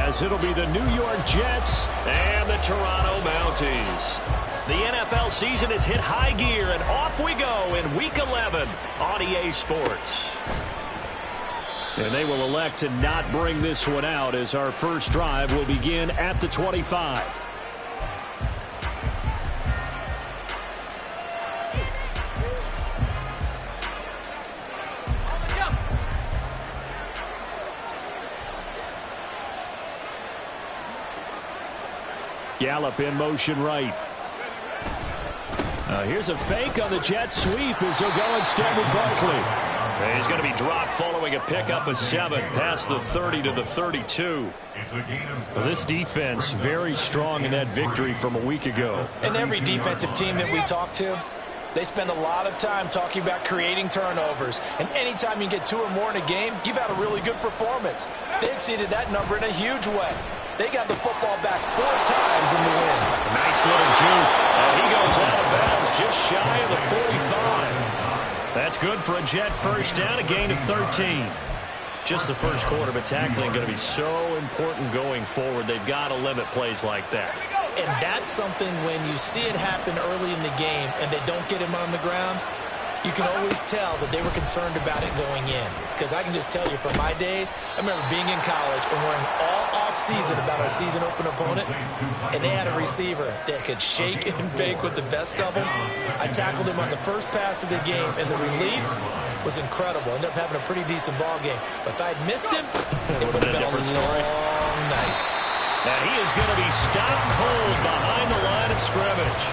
as it'll be the New York Jets and the Toronto Mounties. The NFL season has hit high gear, and off we go in Week 11 on EA Sports. And they will elect to not bring this one out as our first drive will begin at the 25. Gallup in motion right. Here's a fake on the jet sweep as he'll go instead with Barkley. He's going to be dropped following a pickup of 7 past the 30 to the 32. Well, this defense very strong in that victory from a week ago. And every defensive team that we talk to, they spend a lot of time talking about creating turnovers. And anytime you get 2 or more in a game, you've had a really good performance. They exceeded that number in a huge way. They got the football back 4 times in the win. Nice little juke. And he goes out of bounds just shy of the 45. That's good for a Jet first down, a gain of 13. Just the first quarter, but tackling going to be so important going forward. They've got to limit plays like that. And that's something when you see it happen early in the game and they don't get him on the ground, you can always tell that they were concerned about it going in. Because I can just tell you from my days, I remember being in college and worrying all off-season about our season-open opponent, and they had a receiver that could shake and bake with the best of them. I tackled him on the first pass of the game, and the relief was incredible. I ended up having a pretty decent ball game. But if I had missed him, it would have been a long night. And he is going to be stopped cold behind the line of scrimmage.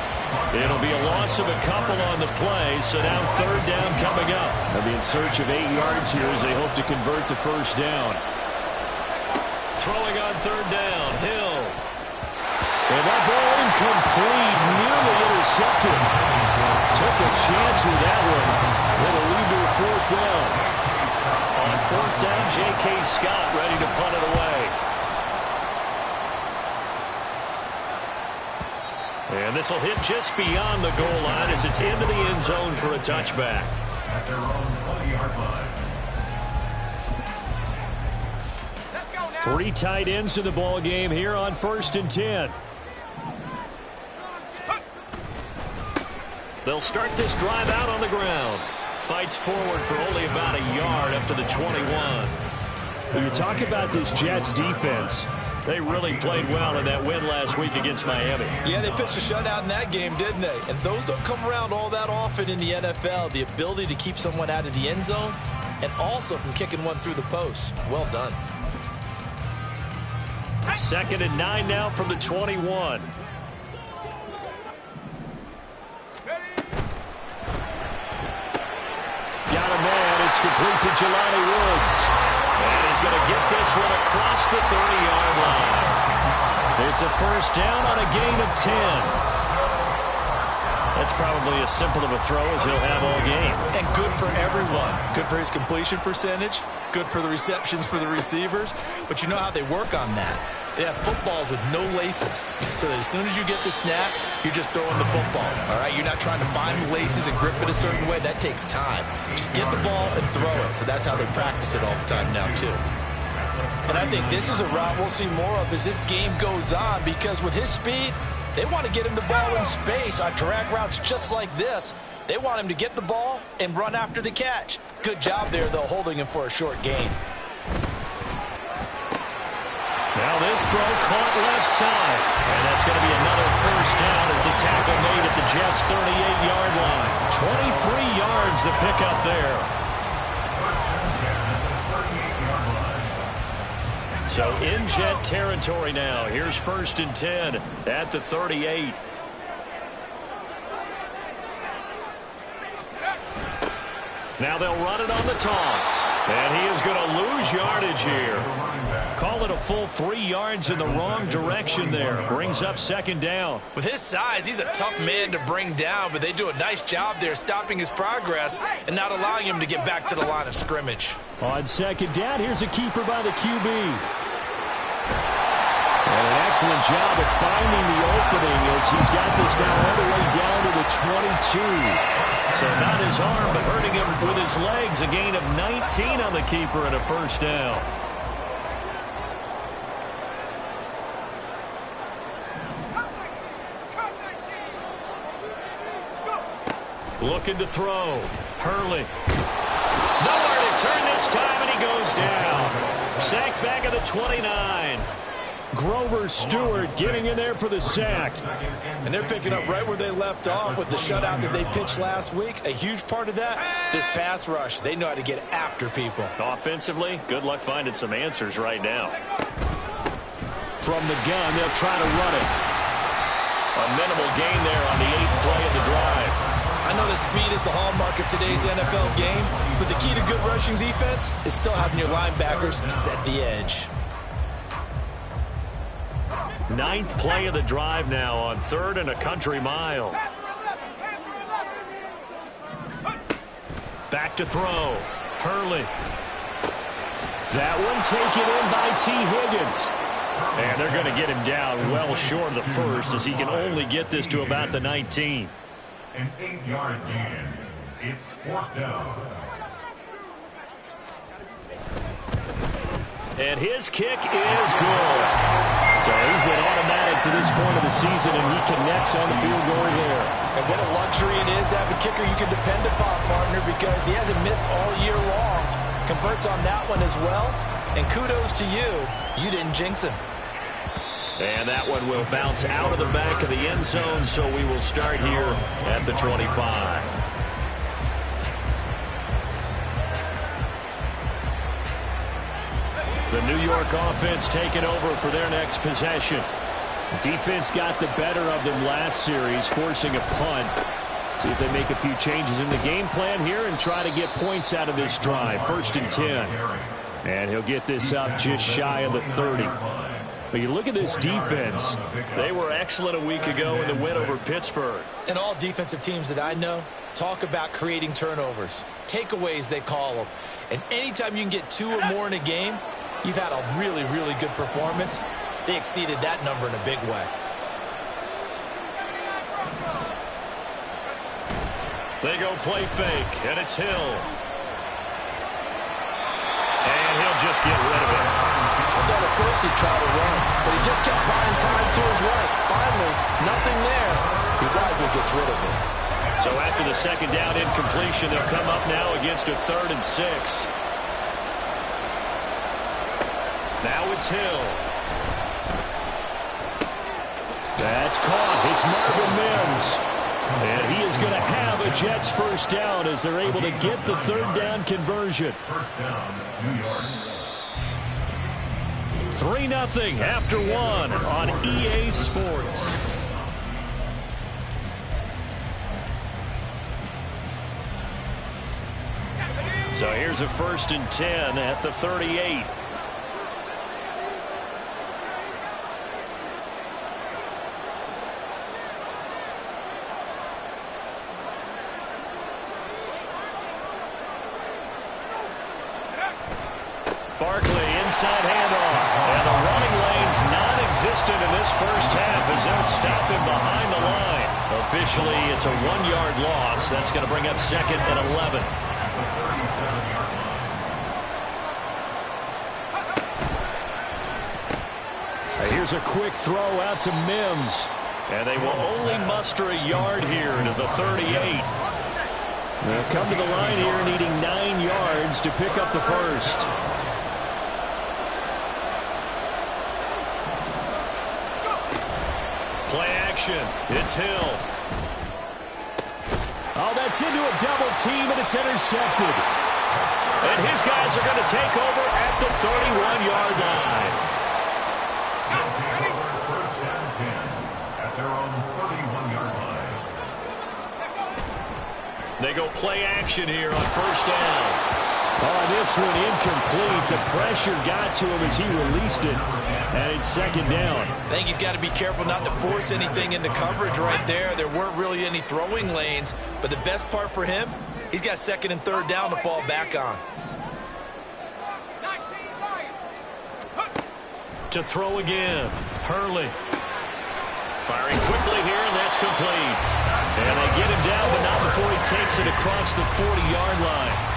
It'll be a loss of a couple on the play, so now 3rd down coming up. They'll be in search of 8 yards here as they hope to convert the first down. Throwing on 3rd down, Hill. And that ball incomplete, nearly intercepted. Took a chance with that one. It'll lead to a 4th down. On 4th down, J.K. Scott ready to punt it away. And this will hit just beyond the goal line as it's into the end zone for a touchback. At their own 20-yard line. 3 tight ends in the ball game here on 1st and 10. They'll start this drive out on the ground. Fights forward for only about a yard up to the 21. When you talk about this Jets defense, they really played well in that win last week against Miami. Yeah, they pitched a shutout in that game, didn't they? And those don't come around all that often in the NFL. The ability to keep someone out of the end zone and also from kicking one through the post. Well done. 2nd and 9 now from the 21. Got a man. It's complete to Jelani Woods. And he's going to get this one across the 30-yard line. It's a first down on a gain of 10. That's probably as simple of a throw as he'll have all game. And good for everyone. Good for his completion percentage. Good for the receptions for the receivers. But you know how they work on that. They have footballs with no laces. So that as soon as you get the snap, you're just throwing the football. All right? You're not trying to find the laces and grip it a certain way. That takes time. Just get the ball and throw it. So that's how they practice it all the time now, too. And I think this is a route we'll see more of as this game goes on, because with his speed, they want to get him the ball in space on drag routes just like this. They want him to get the ball and run after the catch. Good job there, though, holding him for a short gain. Now this throw caught left side. And that's going to be another first down as the tackle made at the Jets' 38-yard line. 23 yards the pickup there. So in Jet territory now. Here's 1st and 10 at the 38. Now they'll run it on the toss. And he is going to lose yardage here. Call it a full 3 yards in the wrong direction there. Brings up 2nd down. With his size, he's a tough man to bring down, but they do a nice job there stopping his progress and not allowing him to get back to the line of scrimmage. On 2nd down, here's a keeper by the QB. And an excellent job of finding the opening as he's got this now all the way down to the 22. So not his arm, but hurting him with his legs. A gain of 19 on the keeper and a first down. Looking to throw. Hurley. Nowhere to turn this time, and he goes down. Sacked back at the 29. Grover Stewart getting in there for the sack. And they're picking up right where they left off with the shutout that they pitched last week. A huge part of that, this pass rush. They know how to get after people. Offensively, good luck finding some answers right now. From the gun, they'll try to run it. A minimal gain there on the 8th play of the drive. I know that speed is the hallmark of today's NFL game, but the key to good rushing defense is still having your linebackers set the edge. 9th play of the drive now on 3rd and a country mile. Back to throw. Hurley. That one taken in by T. Higgins. And they're going to get him down well short of the first, as he can only get this to about the 19. An 8-yard gain. It's 4th down. And his kick is good. So he's been automatic to this point of the season, and he connects on the field goal there. And what a luxury it is to have a kicker you can depend upon, partner, because he hasn't missed all year long. Converts on that one as well. And kudos to you. You didn't jinx him. And that one will bounce out of the back of the end zone, so we will start here at the 25. The New York offense taking over for their next possession. Defense got the better of them last series, forcing a punt. See if they make a few changes in the game plan here and try to get points out of this drive. 1st and 10. And he'll get this up just shy of the 30. But you look at this defense. They were excellent a week ago in the win over Pittsburgh. And all defensive teams that I know talk about creating turnovers. Takeaways, they call them. And anytime you can get 2 or more in a game, you've had a really, really good performance. They exceeded that number in a big way. They go play fake, and it's Hill. And he'll just get rid of it. I thought at first he'd try to run, but he just kept buying time to his right. Finally, nothing there. He wisely gets rid of it. So after the 2nd down incompletion, they'll come up now against a 3rd and 6. Now it's Hill. That's caught. It's Marvin Mims. And he is going to have a Jets 1st down as they're able to get the 3rd down conversion. 1st down, New York. 3-0 after 1 on EA Sports. So here's a 1st and 10 at the 38. Barkley inside handoff. And the running lane's non-existent in this 1st half as they'll stop him behind the line. Officially, it's a 1-yard loss. That's going to bring up 2nd and 11. Here's a quick throw out to Mims. And they will only muster a yard here to the 38. They'll come to the line here needing 9 yards to pick up the 1st. Play action. It's Hill. Oh, that's into a double team, and it's intercepted. And his guys are going to take over at the 31-yard line. 1st and 10 at their own 31-yard line. They go play action here on 1st down. Oh, this one incomplete. The pressure got to him as he released it. And it's 2nd down. I think he's got to be careful not to force anything into coverage right there. There weren't really any throwing lanes. But the best part for him, he's got 2nd and 3rd down to fall back on. To throw again. Hurley. Firing quickly here, and that's complete. And they get him down, but not before he takes it across the 40-yard line.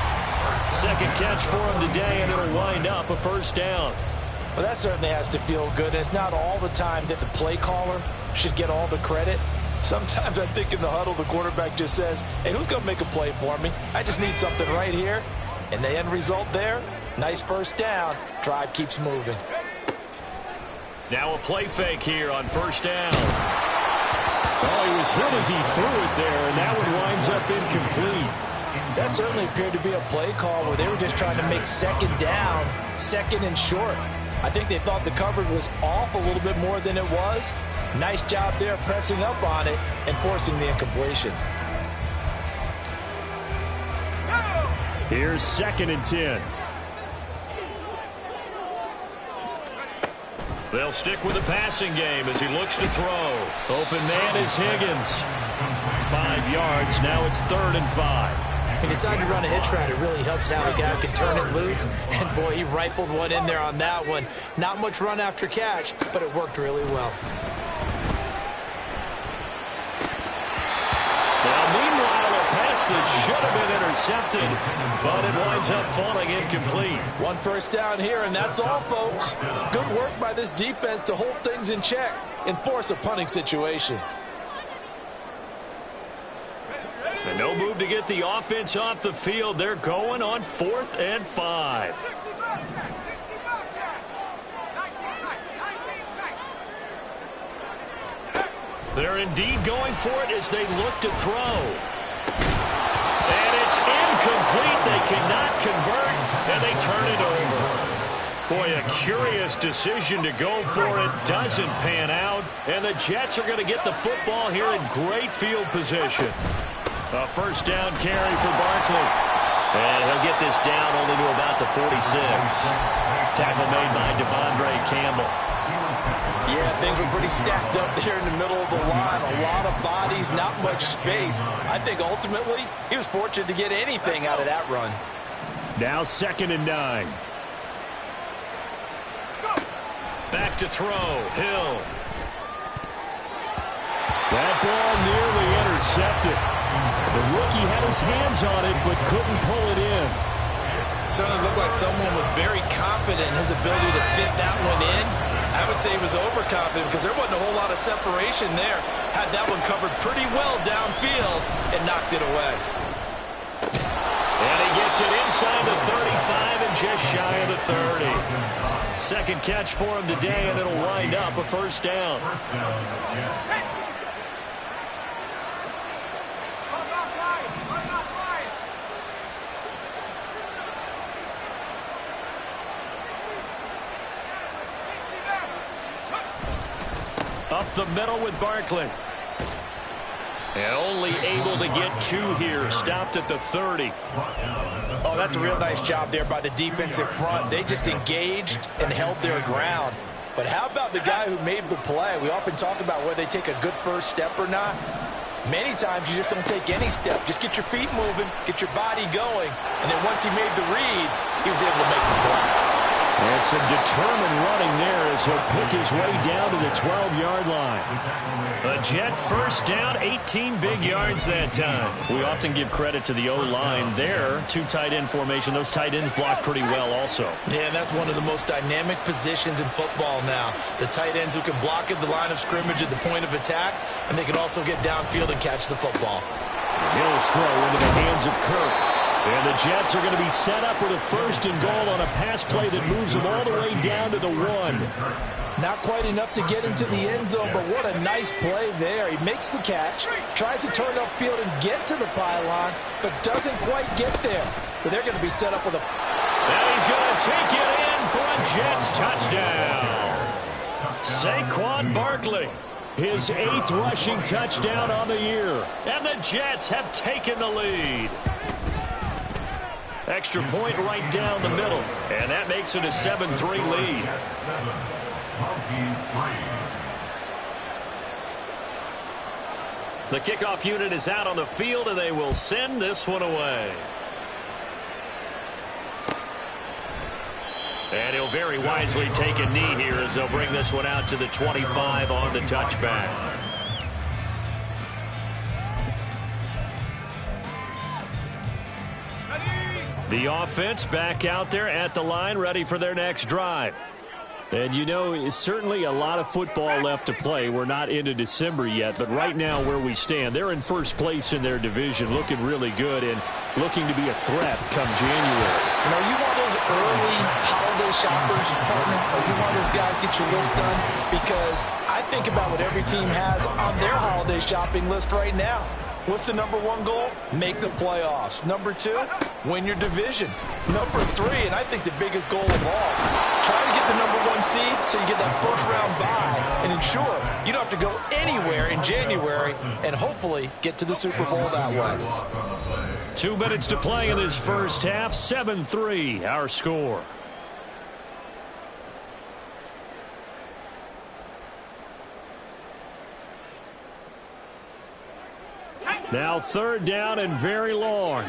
2nd catch for him today, and it'll wind up a 1st down. Well, that certainly has to feel good. It's not all the time that the play caller should get all the credit. Sometimes I think in the huddle, the quarterback just says, hey, who's going to make a play for me? I just need something right here. And the end result there, nice first down. Drive keeps moving. Now a play fake here on first down. Oh, he was hit as he threw it there, and that one winds up incomplete. That certainly appeared to be a play call where they were just trying to make second down, second and short. I think they thought the coverage was off a little bit more than it was. Nice job there pressing up on it and forcing the incompletion. Here's 2nd and 10. They'll stick with the passing game as he looks to throw. Open man is Higgins. 5 yards. Now it's 3rd and 5. He decided to run a hitch route. It really helps how a guy can turn it loose. And, boy, he rifled one in there on that one. Not much run after catch, but it worked really well. Well, meanwhile, a pass that should have been intercepted, but it winds up falling incomplete. 1 first down here, and that's all, folks. Good work by this defense to hold things in check and force a punting situation. And no move to get the offense off the field. They're going on 4th and 5. They're indeed going for it as they look to throw. And it's incomplete. They cannot convert, and they turn it over. Boy, a curious decision to go for it. Doesn't pan out, and the Jets are going to get the football here in great field position. A first down carry for Barkley. And he'll get this down only to about the 46. Tackle made by Devondre Campbell. Yeah, things were pretty stacked up there in the middle of the line. A lot of bodies, not much space. I think ultimately he was fortunate to get anything out of that run. Now 2nd and 9. Back to throw. Hill. That ball nearly intercepted. The rookie had his hands on it, but couldn't pull it in. Certainly looked like someone was very confident in his ability to fit that one in. I would say he was overconfident because there wasn't a whole lot of separation there. Had that one covered pretty well downfield and knocked it away. And he gets it inside the 35 and just shy of the 30. Second catch for him today, and it'll wind up a first down. Up the middle with Barkley. And only able to get 2 here. Stopped at the 30. Oh, that's a real nice job there by the defensive front. They just engaged and held their ground. But how about the guy who made the play? We often talk about whether they take a good first step or not. Many times you just don't take any step. Just get your feet moving, get your body going. And then once he made the read, he was able to make the play. And some determined running there as he'll pick his way down to the 12-yard line. A Jet first down, 18 big yards that time. We often give credit to the O-line there. 2 tight end formation. Those tight ends block pretty well also. Yeah, that's one of the most dynamic positions in football now. The tight ends who can block at the line of scrimmage at the point of attack, and they can also get downfield and catch the football. Hill's throw into the hands of Kirk. And the Jets are going to be set up with a 1st and goal on a pass play that moves them all the way down to the 1. Not quite enough to get into the end zone, but what a nice play there. He makes the catch, tries to turn upfield and get to the pylon, but doesn't quite get there. But they're going to be set up with a... Now he's going to take it in for a Jets touchdown. Saquon Barkley. His 8th rushing touchdown on the year. And the Jets have taken the lead. Extra point right down the middle. And that makes it a 7-3 lead. The kickoff unit is out on the field, and they will send this one away. And he'll very wisely take a knee here as they'll bring this one out to the 25 on the touchback. The offense back out there at the line, ready for their next drive. And, you know, it's certainly a lot of football left to play. We're not into December yet, but right now where we stand, they're in first place in their division, looking really good and looking to be a threat come January. You know, you want those early holiday shoppers, partner, or you want those guys get your list done? Because I think about what every team has on their holiday shopping list right now. What's the number one goal? Make the playoffs. Number two, win your division. Number three, and I think the biggest goal of all, try to get the number one seed so you get that first round bye and ensure you don't have to go anywhere in January and hopefully get to the Super Bowl that way. 2 minutes to play in this first half. 7-3 our score. Now third down and very long.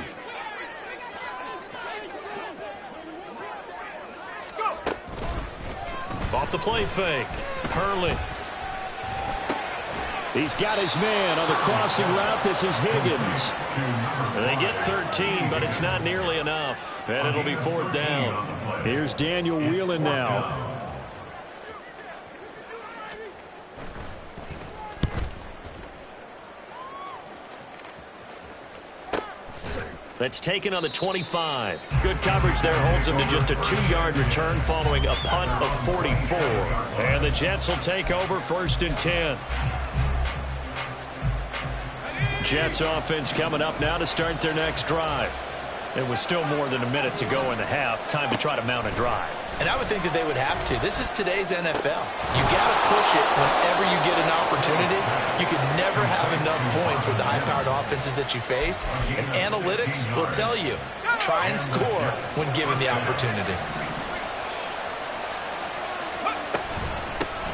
Off the play fake. Hurley. He's got his man on the crossing route. This is Higgins. They get 13, but it's not nearly enough. And it'll be fourth down. Here's Daniel Whelan now. That's taken on the 25. Good coverage there holds him to just a 2-yard return following a punt of 44. And the Jets will take over first and 10. Jets offense coming up now to start their next drive. It was still more than a minute to go in the half. Time to try to mount a drive. And I would think that they would have to. This is today's NFL. You got to push it whenever you get an opportunity. You can never have enough points with the high-powered offenses that you face. And analytics will tell you, try and score when given the opportunity.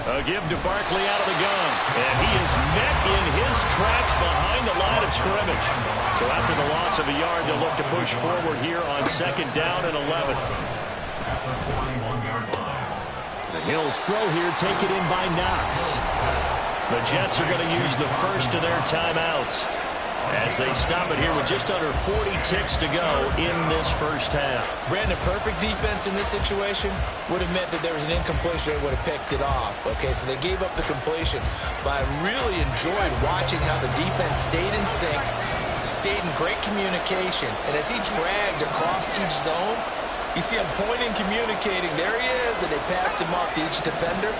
A give to Barkley out of the gun. And he is met in his tracks behind the line of scrimmage. So after the loss of a yard, they'll look to push forward here on second down and 11. The Hills throw here, taken in by Knox. The Jets are going to use the first of their timeouts as they stop it here with just under 40 ticks to go in this first half. Brandon, perfect defense in this situation would have meant that there was an incompletion. They would have picked it off. Okay, so they gave up the completion. But I really enjoyed watching how the defense stayed in sync, stayed in great communication. And as he dragged across each zone, you see him pointing, communicating. There he is, and they passed him off to each defender.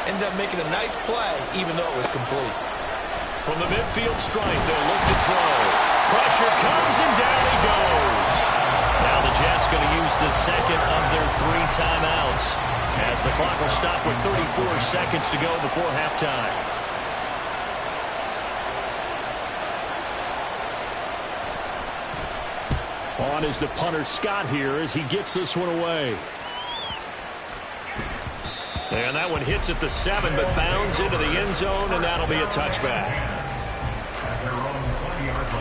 Ended up making a nice play, even though it was complete. From the midfield stripe, they'll look to throw. Pressure comes, and down he goes. Now the Jets going to use the second of their 3 timeouts as the clock will stop with 34 seconds to go before halftime. On is the punter Scott here as he gets this one away. And that one hits at the 7, but bounds into the end zone, and that'll be a touchback. At their own 20-yard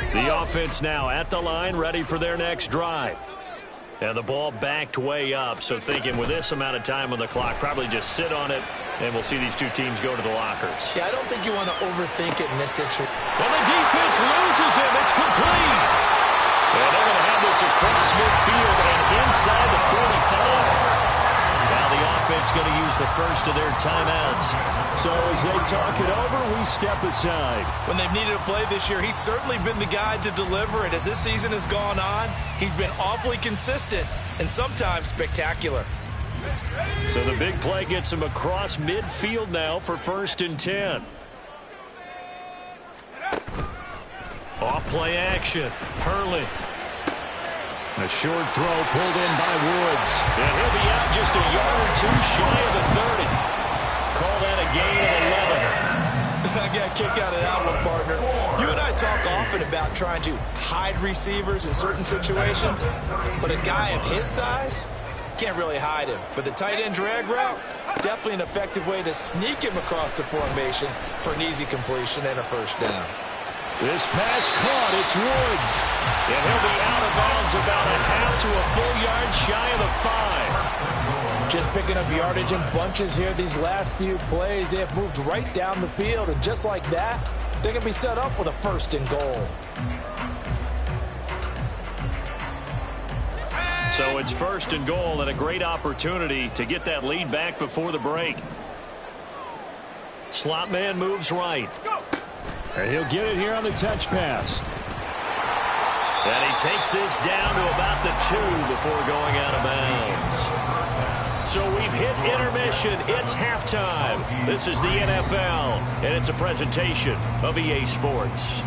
line. The offense now at the line, ready for their next drive. And the ball backed way up, so thinking with this amount of time on the clock, probably just sit on it, and we'll see these two teams go to the lockers. Yeah, I don't think you want to overthink it in this situation. And the defense loses him. It's complete. And they're going to have this across midfield and inside the 45. Now the offense going to use the first of their timeouts. So as they talk it over, we step aside. When they've needed a play this year, he's certainly been the guy to deliver it. As this season has gone on, he's been awfully consistent and sometimes spectacular. So the big play gets him across midfield now for first and 10. Off play action. Hurley. A short throw pulled in by Woods. And he'll be out just a yard or two shy of the 30. Call that a gain of 11. I got a kick out of that one, partner. You and I talk often about trying to hide receivers in certain situations, but a guy of his size can't really hide him. But the tight end drag route, definitely an effective way to sneak him across the formation for an easy completion and a first down. This pass caught. It's Woods. And he'll be out of bounds about a half to a full yard shy of the 5. Just picking up yardage in bunches here. These last few plays, they have moved right down the field. And just like that, They can be set up with a 1st and goal. So it's 1st and goal and a great opportunity to get that lead back before the break. Slot man moves right. And he'll get it here on the touch pass. And he takes this down to about the 2 before going out of bounds. So we've hit intermission. It's halftime. This is the NFL, and it's a presentation of EA Sports.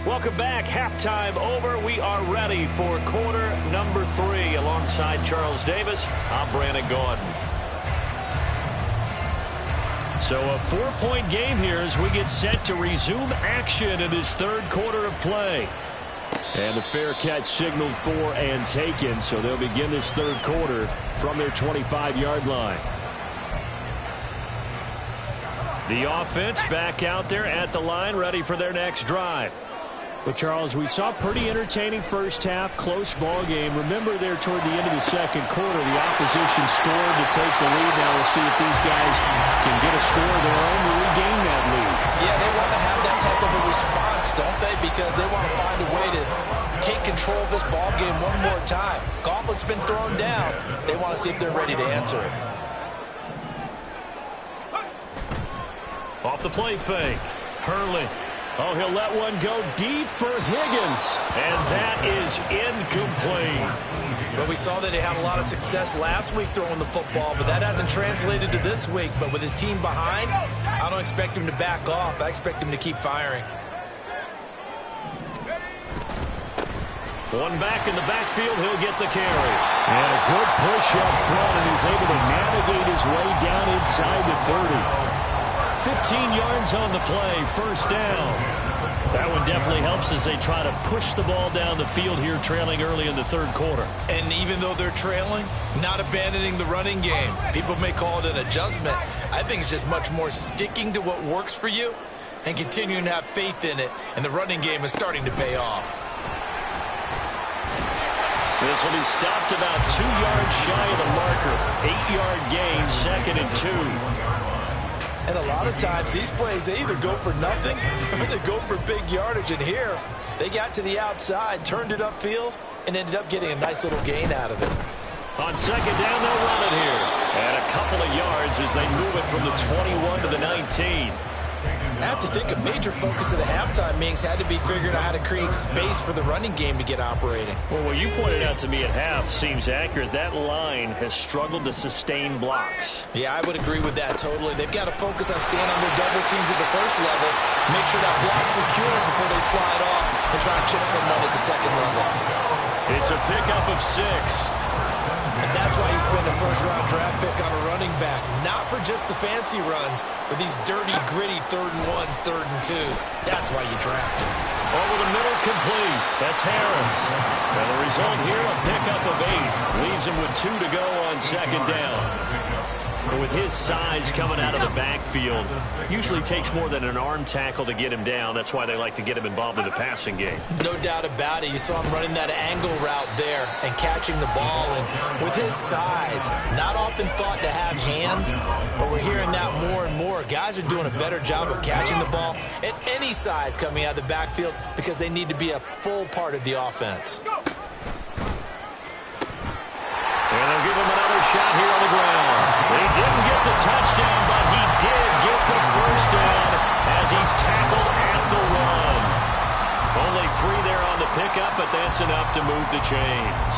Welcome back. Halftime over. We are ready for quarter number 3. Alongside Charles Davis, I'm Brandon Gaudin. So a 4-point game here as we get set to resume action in this 3rd quarter of play. And the fair catch signaled for and taken, so they'll begin this 3rd quarter from their 25-yard line. The offense back out there at the line, ready for their next drive. Well, Charles, we saw pretty entertaining first half, close ball game. Remember there toward the end of the 2nd quarter, the opposition scored to take the lead. Now we'll see if these guys can get a score of their own to regain that lead. Yeah, they want to have that type of a response, don't they? Because they want to find a way to take control of this ball game one more time. Gauntlet's been thrown down. They want to see if they're ready to answer it. Off the play fake. Hurley. Oh, he'll let one go deep for Higgins. And that is incomplete. Well, we saw that he had a lot of success last week throwing the football, but that hasn't translated to this week. But with his team behind, I don't expect him to back off. I expect him to keep firing. One back in the backfield, he'll get the carry. And a good push up front, and he's able to navigate his way down inside the 30. 15 yards on the play, 1st down. That one definitely helps as they try to push the ball down the field here, trailing early in the 3rd quarter. And even though they're trailing, not abandoning the running game. People may call it an adjustment. I think it's just much more sticking to what works for you and continuing to have faith in it. And the running game is starting to pay off. This will be stopped about 2 yards shy of the marker. 8-yard gain, 2nd and 2. And a lot of times, these plays, they either go for nothing or they go for big yardage. And here, they got to the outside, turned it upfield, and ended up getting a nice little gain out of it. On 2nd down, they'll run it here. And a couple of yards as they move it from the 21 to the 19. I have to think a major focus of the halftime meetings had to be figuring out how to create space for the running game to get operating. Well, what you pointed out to me at half seems accurate. That line has struggled to sustain blocks. Yeah, I would agree with that totally. They've got to focus on staying on their double teams at the 1st level, make sure that block's secure before they slide off and try and chip someone at the 2nd level. It's a pickup of 6. And that's why you spend a 1st-round draft pick on a running back. Not for just the fancy runs, but these dirty, gritty 3rd and 1s, 3rd and 2s. That's why you draft him. Over the middle, complete. That's Harris. And the result here, a pickup of 8. Leaves him with 2 to go on 2nd down. But with his size coming out of the backfield, usually takes more than an arm tackle to get him down. That's why they like to get him involved in the passing game. No doubt about it. You saw him running that angle route there and catching the ball. And with his size, not often thought to have hands, but we're hearing that more and more. Guys are doing a better job of catching the ball at any size coming out of the backfield because they need to be a full part of the offense. And they'll give him another shot here on the ground. He didn't get the touchdown, but he did get the 1st down as he's tackled at the 1. Only 3 there on the pickup, but that's enough to move the chains.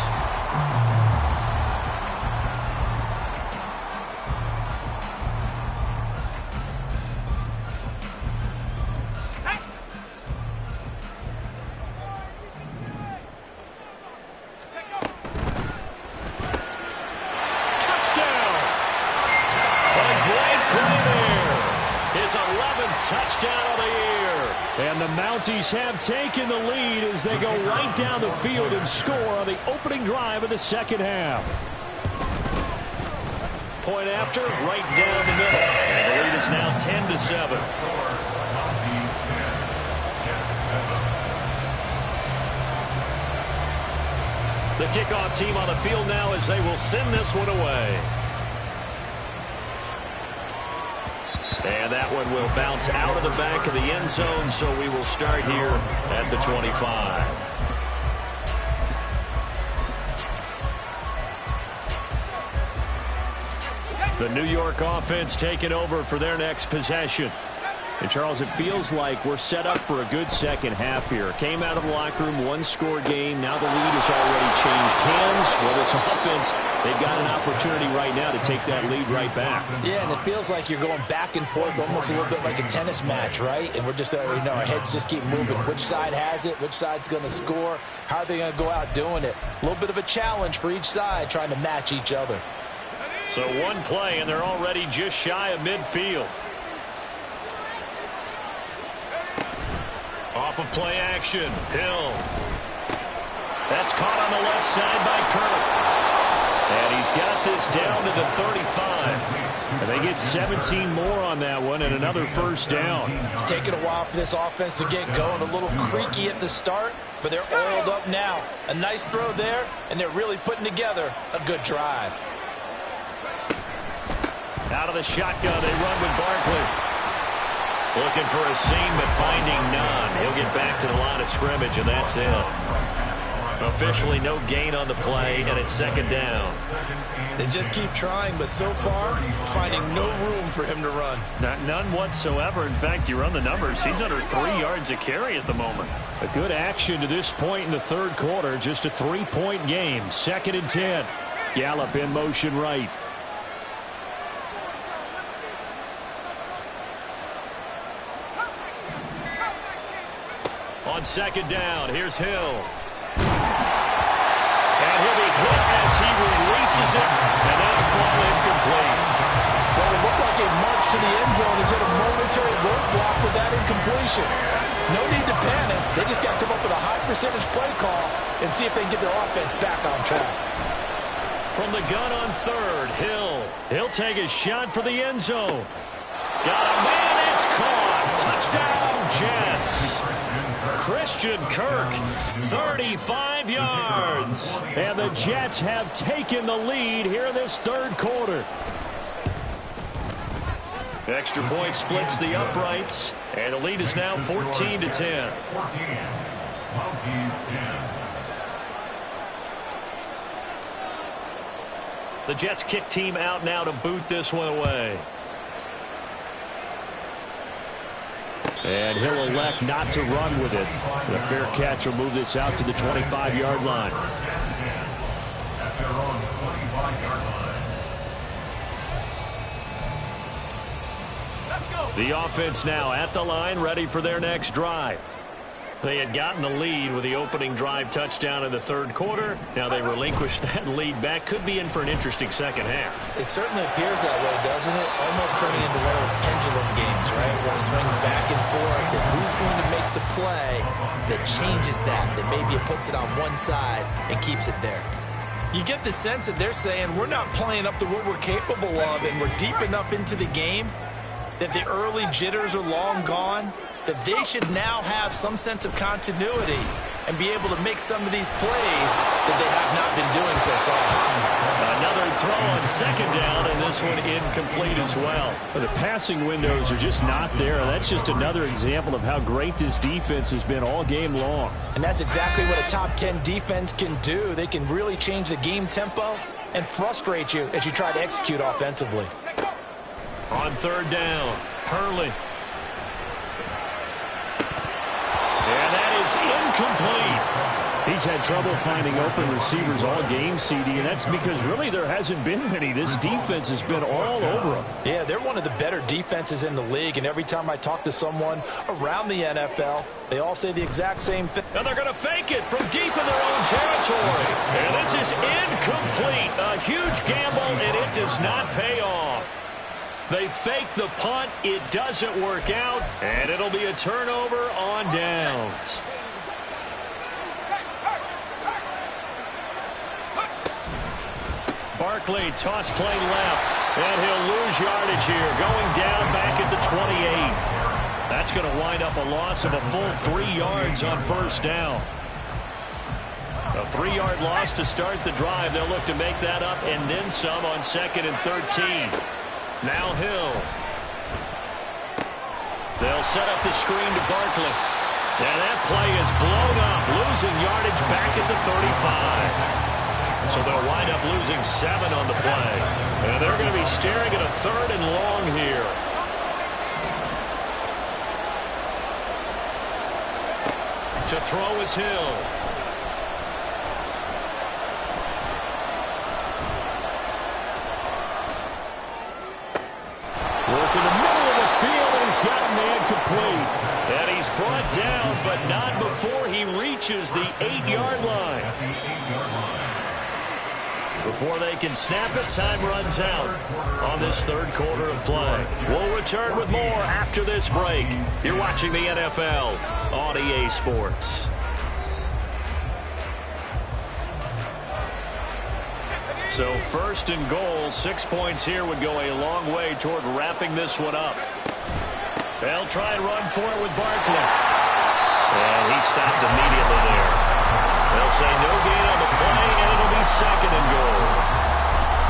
Touchdown of the year. And the Mounties have taken the lead as they go right down the field and score on the opening drive of the 2nd half. Point after, right down the middle. And the lead is now 10-7. The kickoff team on the field now as they will send this one away. And that one will bounce out of the back of the end zone, so we will start here at the 25. The New York offense taking over for their next possession. And, Charles, it feels like we're set up for a good second half here. Came out of the locker room, one-score game. Now the lead has already changed hands. Well, this offense, they've got an opportunity right now to take that lead right back. Yeah, and it feels like you're going back and forth, almost a little bit like a tennis match, right? And we're just, our heads just keep moving. Which side has it? Which side's going to score? How are they going to go out doing it? A little bit of a challenge for each side, trying to match each other. So one play, and they're already just shy of midfield. Off of play action, Hill. That's caught on the left side by Kirk. And he's got this down to the 35. And they get 17 more on that one and another first down. It's taken a while for this offense to get going. A little creaky at the start, but they're oiled up now. A nice throw there, and they're really putting together a good drive. Out of the shotgun, they run with Barkley. Looking for a seam, but finding none. He'll get back to the line of scrimmage, and that's it. Officially no gain on the play, and it's second down. They just keep trying, but so far, finding no room for him to run. None whatsoever. In fact, you run the numbers. He's under 3 yards a carry at the moment. A good action to this point in the third quarter. Just a 3-point game. 2nd and 10. Gallup in motion right. On second down, here's Hill. And he'll be hit as he releases it, and that'll fall incomplete. Well, it looked like a march to the end zone. Is it a momentary roadblock with that incompletion? No need to panic. They just got to come up with a high percentage play call and see if they can get their offense back on track. From the gun on third, Hill. He'll take a shot for the end zone. Got a man, it's caught. Touchdown, Jets. Christian Kirk, 35 yards. And the Jets have taken the lead here in this third quarter. Extra point splits the uprights, and the lead is now 14-10. 14. Mounties 10. The Jets kick team out now to boot this one away. And he'll elect not to run with it. The fair catch will move this out to the 25-yard line. At their own 25-yard line. The offense now at the line, ready for their next drive. They had gotten the lead with the opening drive touchdown in the third quarter. Now they relinquished that lead back. Could be in for an interesting second half. It certainly appears that way, doesn't it? Almost turning into one of those pendulum games, right? Where it swings back and forth. And who's going to make the play that changes that maybe it puts it on one side and keeps it there? You get the sense that they're saying we're not playing up to what we're capable of, and we're deep enough into the game that the early jitters are long gone, that they should now have some sense of continuity and be able to make some of these plays that they have not been doing so far. Another throw on second down, and this one incomplete as well. But the passing windows are just not there. That's just another example of how great this defense has been all game long. And that's exactly what a top 10 defense can do. They can really change the game tempo and frustrate you as you try to execute offensively. On third down, Hurley. And that is incomplete. He's had trouble finding open receivers all game, CD, and that's because really there hasn't been many. This defense has been all over them. Yeah, they're one of the better defenses in the league, and every time I talk to someone around the NFL, they all say the exact same thing. And they're going to fake it from deep in their own territory. And this is incomplete. A huge gamble, and it does not pay off. They fake the punt. It doesn't work out, and it'll be a turnover on downs. Barkley, toss play left, and he'll lose yardage here, going down back at the 28. That's going to wind up a loss of a full 3 yards on first down. A 3-yard loss to start the drive. They'll look to make that up and then some on 2nd and 13. Now Hill. They'll set up the screen to Barkley. And that play is blown up, losing yardage back at the 35. So they'll wind up losing 7 on the play. And they're going to be staring at a 3rd and long here. To throw is Hill. Work in the middle of the field, and he's got a man complete. And he's brought down, but not before he reaches the 8-yard line. Before they can snap it, time runs out on this 3rd quarter of play. We'll return with more after this break. You're watching the NFL on EA Sports. So 1st and goal, 6 points here would go a long way toward wrapping this one up. They'll try and run for it with Barkley. And he stopped immediately there. They'll say no gain on the play, and it'll be 2nd and goal.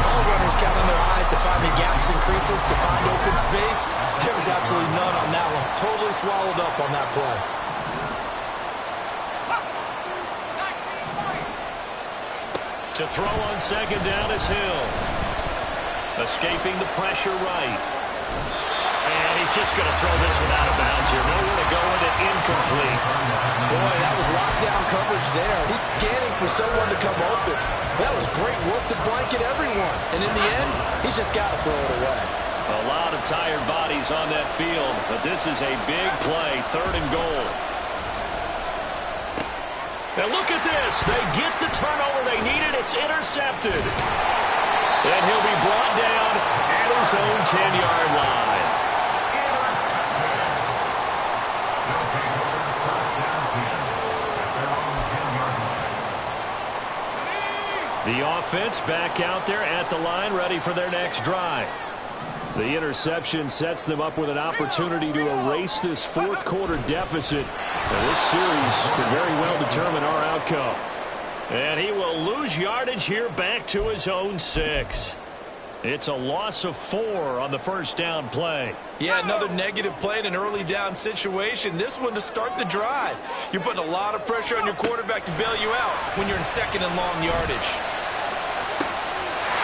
All runners counting their eyes to find the gaps and creases, to find open space. There was absolutely none on that one. Totally swallowed up on that play. To throw on 2nd down is Hill. Escaping the pressure right. And he's just going to throw this one out of bounds here. Nowhere to go with it. Incomplete. Boy, that was lockdown coverage there. He's scanning for someone to come open. That was great work to blanket everyone. And in the end, he's just got to throw it away. A lot of tired bodies on that field, but this is a big play. 3rd and goal. Now look at this. They get the turnover they needed. It's intercepted. And he'll be brought down at his own 10-yard line. The offense back out there at the line, ready for their next drive. The interception sets them up with an opportunity to erase this 4th quarter deficit. And this series could very well determine our outcome. And he will lose yardage here back to his own 6. It's a loss of 4 on the 1st down play. Yeah, another negative play in an early down situation. This one to start the drive. You're putting a lot of pressure on your quarterback to bail you out when you're in 2nd and long yardage.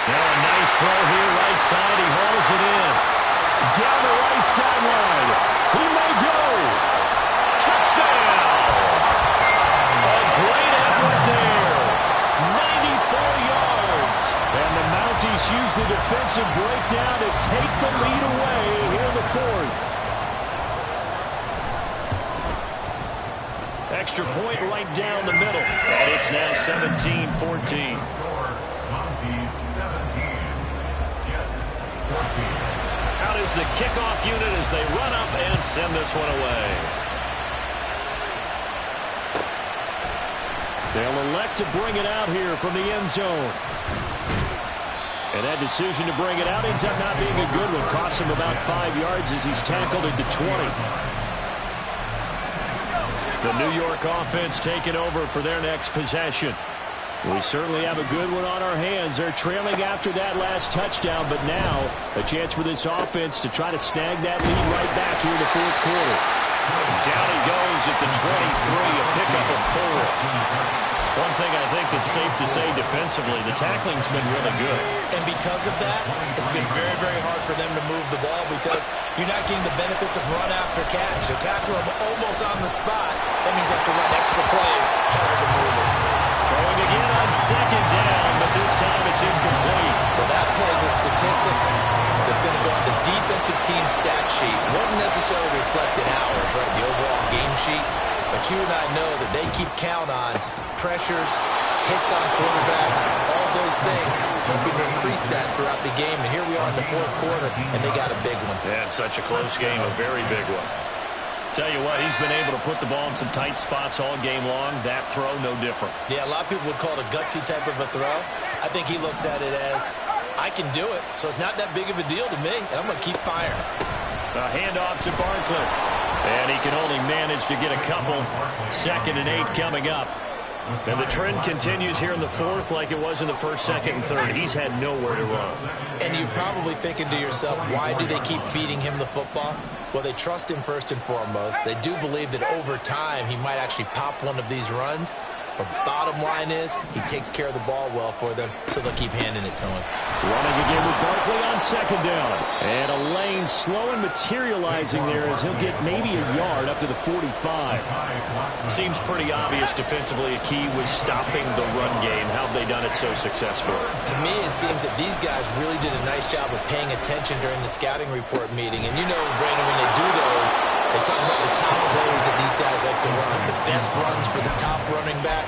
Now a nice throw here, right side. He hauls it in. Down the right sideline. He may go. Touchdown! A great effort there. 94 yards. And the Mounties use the defensive breakdown to take the lead away here in the 4th. Extra point right down the middle. And it's now 17-14. Out is the kickoff unit as they run up and send this one away. They'll elect to bring it out here from the end zone. And that decision to bring it out ends up not being a good one. Costs him about 5 yards as he's tackled at the 20. The New York offense taking over for their next possession. We certainly have a good one on our hands. They're trailing after that last touchdown, but now a chance for this offense to try to snag that lead right back here in the 4th quarter. Down he goes at the 23, a pickup of 4. One thing I think that's safe to say defensively, the tackling's been really good. And because of that, it's been very, very hard for them to move the ball because you're not getting the benefits of run after catch. They're tackling them almost on the spot. That means they have to run extra plays, harder to move it. Throwing again on 2nd down, but this time it's incomplete. Well, that plays a statistic that's going to go on the defensive team stat sheet. Won't necessarily reflect in ours, right, the overall game sheet. But you and I know that they keep count on pressures, hits on quarterbacks, all those things, hoping to increase that throughout the game. And here we are in the 4th quarter, and they got a big one. Yeah, it's such a close game, a very big one. Tell you what, he's been able to put the ball in some tight spots all game long. That throw, no different. Yeah, a lot of people would call it a gutsy type of a throw. I think he looks at it as, I can do it, so it's not that big of a deal to me, and I'm going to keep firing. A handoff to Barkley. And he can only manage to get a couple. 2nd and 8 coming up. And the trend continues here in the fourth like it was in the first, second, and third. He's had nowhere to run. And you're probably thinking to yourself, why do they keep feeding him the football? Well, they trust him first and foremost. They do believe that over time he might actually pop one of these runs. But bottom line is, he takes care of the ball well for them, so they'll keep handing it to him. Running again with Barkley on second down. And a lane slow and materializing there as he'll get maybe a yard up to the 45. Seems pretty obvious defensively. A key was stopping the run game. How have they done it so successfully? To me, it seems that these guys really did a nice job of paying attention during the scouting report meeting. And you know, Brandon, when they do those, they talk about the top plays that these guys like to run. The best runs for the top running back.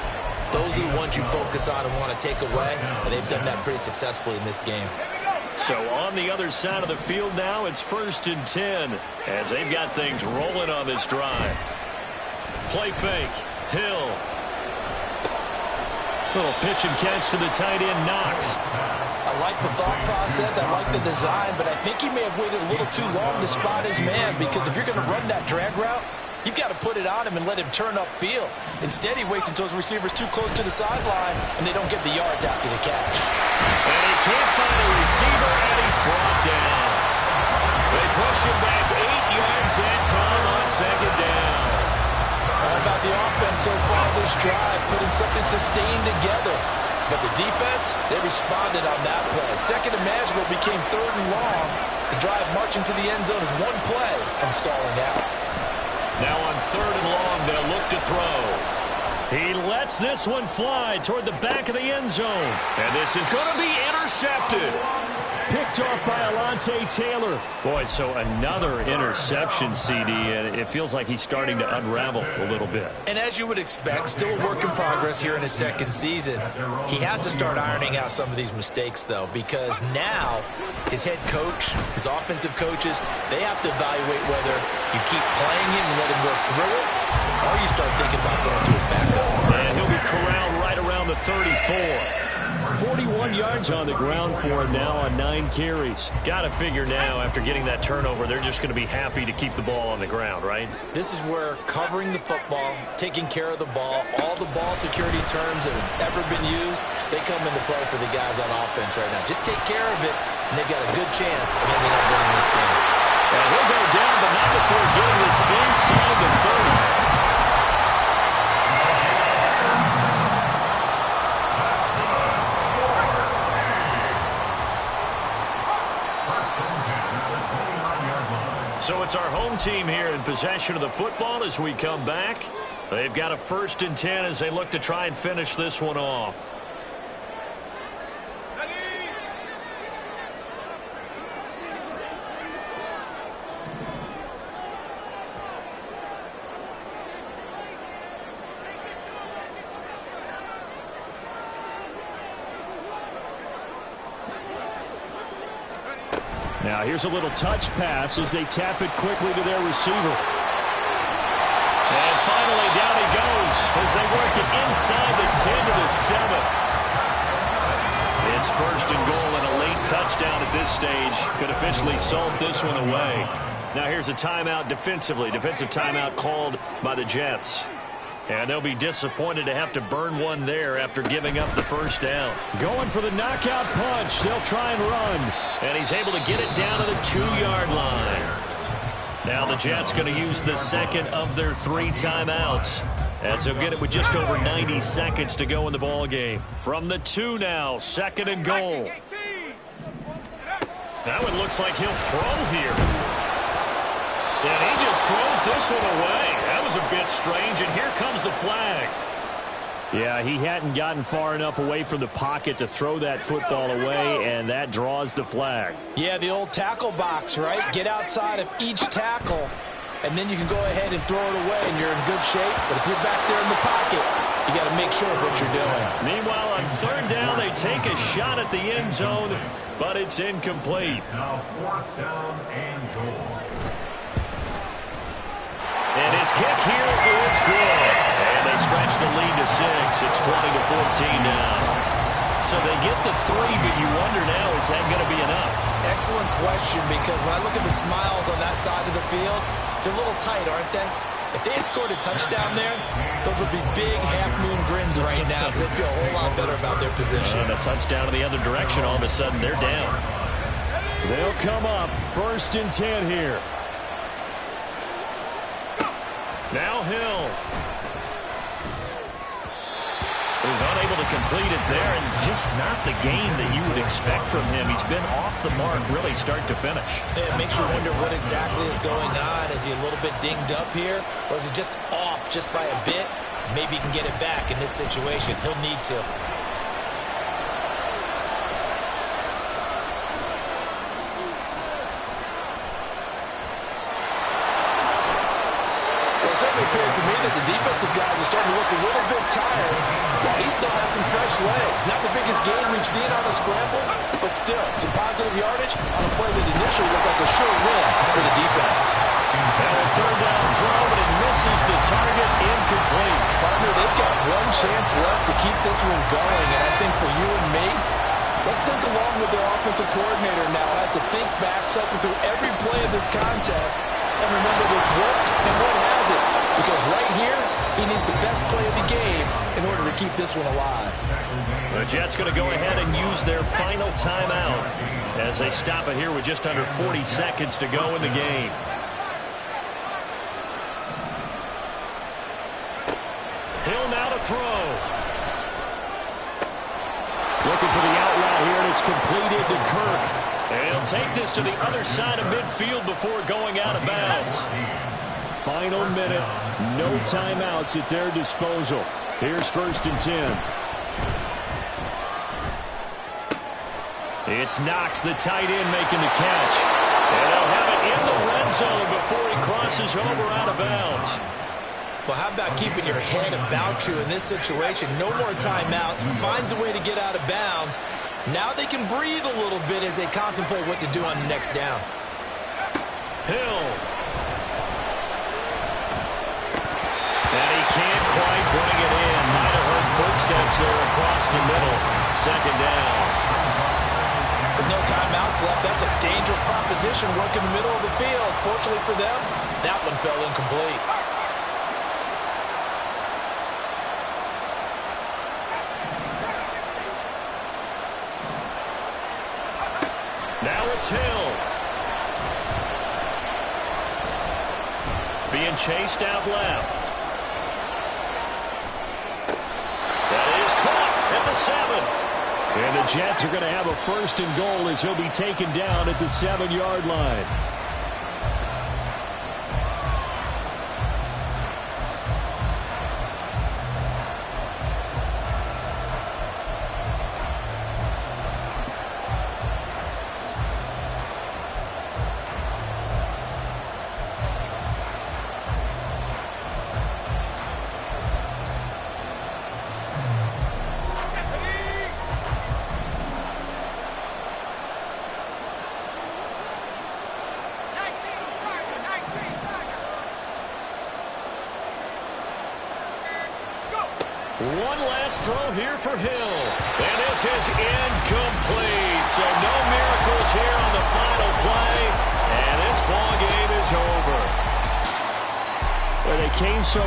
Those are the ones you focus on and want to take away, and they've done that pretty successfully in this game. So on the other side of the field now, it's 1st and 10 as they've got things rolling on this drive. Play fake. Hill. Little pitch and catch to the tight end, Knox. I like the thought process. I like the design, but I think he may have waited a little too long to spot his man, because if you're going to run that drag route, you've got to put it on him and let him turn upfield. Instead, he waits until his receiver's too close to the sideline, and they don't get the yards after the catch. And he can't find a receiver, and he's brought down. They push him back 8 yards that time on second down. How about the offense so far this drive, putting something sustained together? But the defense, they responded on that play. Second and manageable became 3rd and long. The drive marching to the end zone is one play from stalling out. Now on 3rd and long, they'll look to throw. He lets this one fly toward the back of the end zone. And this is going to be intercepted. Picked off by Alontae Taylor. Boy, so another interception, CD, and it feels like he's starting to unravel a little bit. And as you would expect, still a work in progress here in his second season. He has to start ironing out some of these mistakes, though, because now his head coach, his offensive coaches, they have to evaluate whether you keep playing him and let him work through it, or you start thinking about going to his backup. And he'll be corralled right around the 34. 41 yards on the ground for him now on 9 carries. Got to figure now, after getting that turnover, they're just going to be happy to keep the ball on the ground, right? This is where covering the football, taking care of the ball, all the ball security terms that have ever been used, they come into play for the guys on offense right now. Just take care of it, and they've got a good chance of ending up winning this game. And he'll go down, but not before getting this inside the 30. So it's our home team here in possession of the football as we come back. They've got a 1st and 10 as they look to try and finish this one off. Now here's a little touch pass as they tap it quickly to their receiver. And finally down he goes as they work it inside the 10 to the 7. It's 1st and goal and a late touchdown at this stage could officially salt this one away. Now here's a timeout defensively. Defensive timeout called by the Jets. And they'll be disappointed to have to burn one there after giving up the 1st down. Going for the knockout punch. They'll try and run. And he's able to get it down to the 2-yard line. Now the Jets going to use the second of their 3 timeouts, as they'll get it with just over 90 seconds to go in the ball game. From the 2 now, 2nd and goal. That one looks like he'll throw here. And he just throws this one away. That was a bit strange, and here comes the flag. Yeah, he hadn't gotten far enough away from the pocket to throw that football away, and that draws the flag. Yeah, the old tackle box, right? Get outside of each tackle, and then you can go ahead and throw it away, and you're in good shape. But if you're back there in the pocket, you got to make sure of what you're doing. Meanwhile, on 3rd down, they take a shot at the end zone, but it's incomplete. Now 4th down and goal. And his kick here is good. And they stretch the lead to 6. It's 20-14 now. So they get the 3, but you wonder now, is that going to be enough? Excellent question, because when I look at the smiles on that side of the field, they're a little tight, aren't they? If they had scored a touchdown there, those would be big half-moon grins right now because they feel a whole lot better about their position. And a touchdown in the other direction, all of a sudden they're down. They'll come up 1st and 10 here. Now Hill. Was unable to complete it there, and just not the game that you would expect from him. He's been off the mark really start to finish. It makes you wonder what exactly is going on. Is he a little bit dinged up here, or is he just off just by a bit? Maybe he can get it back in this situation. He'll need to. It certainly appears to me that the defensive guys are starting to look a little bit tired, while he still has some fresh legs. Not the biggest gain we've seen on a scramble, but still, some positive yardage on a play that initially looked like a sure win for the defense. And a 3rd down throw, but it misses the target, incomplete. Partner, they've got one chance left to keep this one going, and I think for you and me, let's think along with their offensive coordinator now as to think back, cycle through every play of this contest, and remember what's worked and what hasn't. Because right here, he needs the best play of the game in order to keep this one alive. The Jets going to go ahead and use their final timeout as they stop it here with just under 40 seconds to go in the game. Hill now to throw. Looking for the out route here, and it's completed to Kirk. And he'll take this to the other side of midfield before going out of bounds. Final minute, no timeouts at their disposal. Here's 1st and 10. It's Knox, the tight end, making the catch. And they'll have it in the red zone before he crosses over out of bounds. Well, how about keeping your head about you in this situation? No more timeouts. Finds a way to get out of bounds. Now they can breathe a little bit as they contemplate what to do on the next down. Hill. And he can't quite bring it in. Might have heard footsteps there across the middle. 2nd down. With no timeouts left, that's a dangerous proposition. Work in the middle of the field. Fortunately for them, that one fell incomplete. Now it's Hill. Being chased out left. That is caught at the 7. And the Jets are going to have a 1st and goal as he'll be taken down at the 7-yard line. One last throw here for Hill. And this is incomplete. So no miracles here on the final play. And this ball game is over. Well, they came so